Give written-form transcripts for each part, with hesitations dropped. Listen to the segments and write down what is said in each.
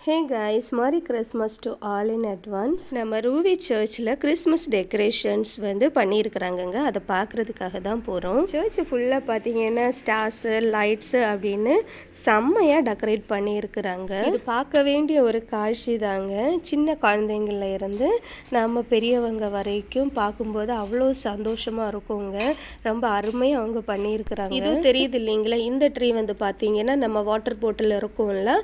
Hey guys, merry Christmas to all in advance. நம்ம ரூவி சர்ச்சில் Christmas decorations பண்ணியிருக்கிறாங்கங்க. அதை பார்க்குறதுக்காக தான் போகிறோம். சர்ச் ஃபுல்லாக பார்த்தீங்கன்னா ஸ்டார்ஸு, லைட்ஸு அப்படின்னு செம்மையாக டெக்கரேட் பண்ணியிருக்கிறாங்க. இது பார்க்க வேண்டிய ஒரு காட்சி தாங்க. சின்ன குழந்தைங்கள இருந்து நம்ம பெரியவங்க வரைக்கும் பார்க்கும்போது அவ்வளோ சந்தோஷமாக இருக்குங்க. ரொம்ப அருமையாக அவங்க பண்ணியிருக்கிறாங்க. இதுவும் தெரியுது இல்லைங்களா, இந்த ட்ரீ பார்த்தீங்கன்னா நம்ம வாட்டர் பாட்டில் இருக்கும்ல,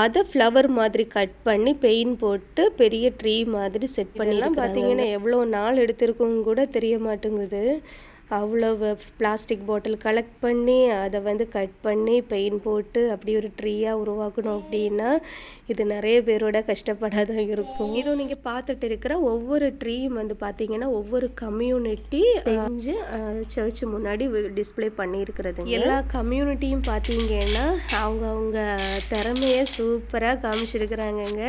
அதை ஃப்ளவர் மாதிரி கட் பண்ணி பெயிண்ட் போட்டு பெரிய ட்ரீ மாதிரி செட் பண்ணிடலாம். பார்த்தீங்கன்னா எவ்வளோ நாள் எடுத்திருக்கும் கூட தெரிய மாட்டேங்குது. அவ்வளவு பிளாஸ்டிக் பாட்டில் கலெக்ட் பண்ணி அதை கட் பண்ணி பெயிண்ட் போட்டு அப்படி ஒரு ட்ரீயாக உருவாக்கணும் அப்படின்னா இது நிறைய பேரோட கஷ்டப்படாதான் இருக்கும். இதுவும் நீங்கள் பார்த்துட்டு இருக்கிற ஒவ்வொரு ட்ரீயும் பார்த்தீங்கன்னா ஒவ்வொரு கம்யூனிட்டி செஞ்சு சர்ச் முன்னாடி டிஸ்பிளே பண்ணியிருக்கிறது. எல்லா கம்யூனிட்டியும் பார்த்தீங்கன்னா அவங்க திறமையை சூப்பராக காமிச்சிருக்கிறாங்கங்க.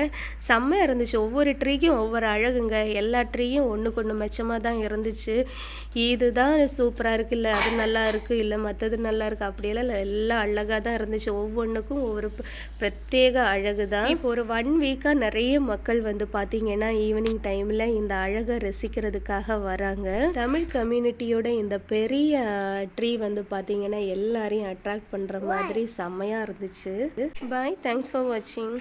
செம்மையாக இருந்துச்சு. ஒவ்வொரு ட்ரீக்கும் ஒவ்வொரு அழகுங்க. எல்லா ட்ரீயும் ஒன்றுக்கு ஒன்று மெச்சமாக தான் இருந்துச்சு. இதுதான் சூப்பராக இருக்குது, இல்லை அது நல்லா இருக்குது, இல்லை மற்றது நல்லா இருக்குது, அப்படியெல்லாம் இல்லை, எல்லாம் அழகாக தான் இருந்துச்சு. ஒவ்வொன்றுக்கும் ஒவ்வொரு பிரத்யேக அழகு தான். இப்போ ஒரு 1 வீக்காக நிறைய மக்கள் பார்த்தீங்கன்னா ஈவினிங் டைமில் இந்த அழகை ரசிக்கிறதுக்காக வராங்க. தமிழ் கம்யூனிட்டியோட இந்த பெரிய ட்ரீ பார்த்தீங்கன்னா எல்லாரையும் அட்ராக்ட் பண்ணுற மாதிரி செம்மையாக இருந்துச்சு. பாய், தேங்க்ஸ் ஃபார் வாட்சிங்.